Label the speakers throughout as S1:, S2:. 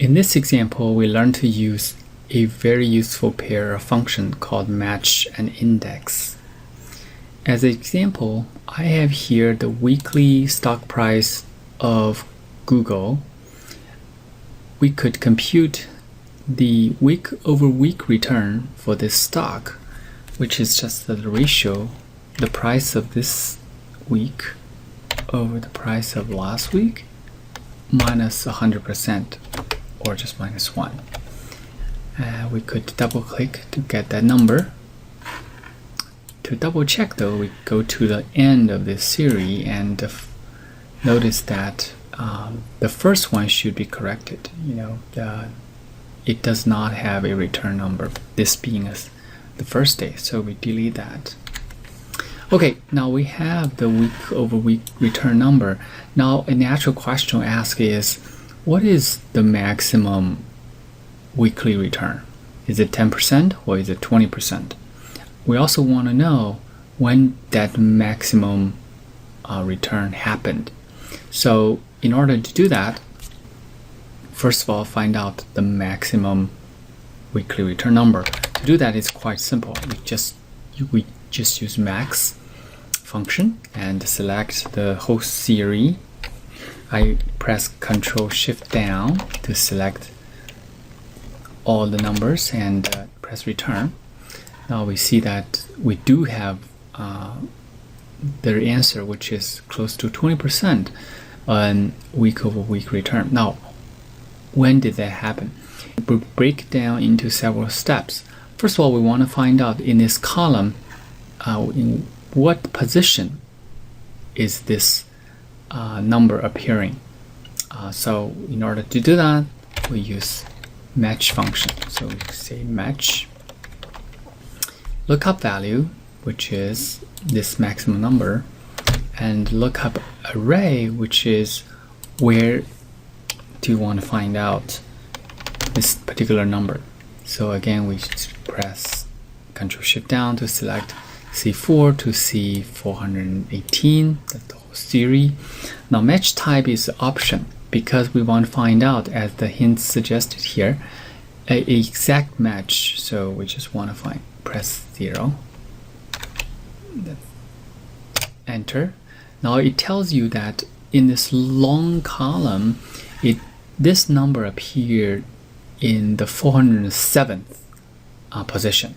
S1: In this example, we learned to use a very useful pair of functions called match and index. As an example, I have here the weekly stock price of Google. We could compute the week-over-week return for this stock, which is just the ratio, the price of this week over the price of last week, minus 100%, or just minus 1. We could double click to get that number. To double check though, we go to the end of this series and notice that the first one should be corrected. It does not have a return number, this being the first day, so we delete that. Okay, now we have the week over week return number. Now a natural question to ask is, what is the maximum weekly return? Is it 10% or is it 20%? We also want to know when that maximum return happened. So in order to do that, first of all, find out the maximum weekly return number. To do that, it's quite simple. We just use max function and select the whole series. I press Ctrl Shift down to select all the numbers and press return. Now we see that we do have the answer, which is close to 20% on week over week return. Now, when did that happen? We break down into several steps. First of all, we want to find out in this column in what position is this number appearing. So in order to do that, we use match function. So we say match lookup value, which is this maximum number, and lookup array, which is where do you want to find out this particular number. So again, we press Ctrl Shift down to select C4 to C418, that's the whole series. Now match type is an option because we want to find out, as the hint suggested here, an exact match. So we just want to press 0, enter. Now it tells you that in this long column, this number appeared in the 407th position.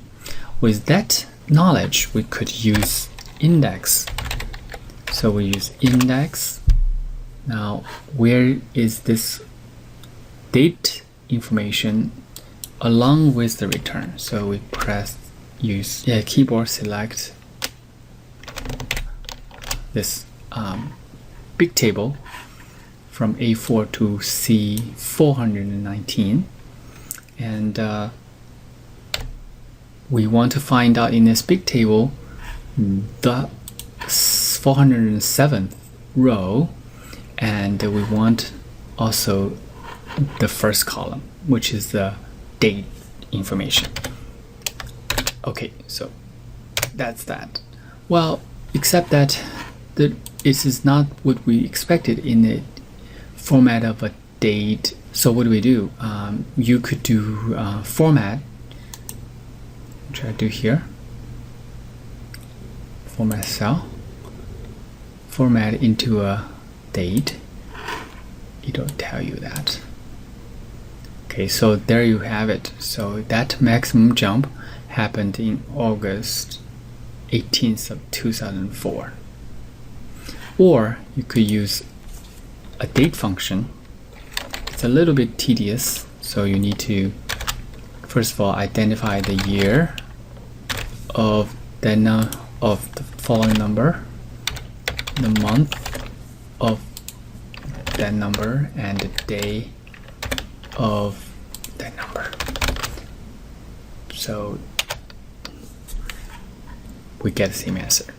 S1: With that knowledge, we could use index. So we use index. Now, where is this date information along with the return? So we use keyboard select this big table from A4 to C419, and we want to find out in this big table the 407th row, and we want also the first column, which is the date information. Okay, so that's that. Well, except that this is not what we expected in the format of a date. So what do? You could do format, which I do here. Format cell. Format into a date. It'll tell you that. Okay, so there you have it. So that maximum jump happened in August 18th of 2004. Or you could use a date function. It's a little bit tedious, so you need to first of all identify the year of the following number, the month of that number, and the day of that number. So we get the same answer.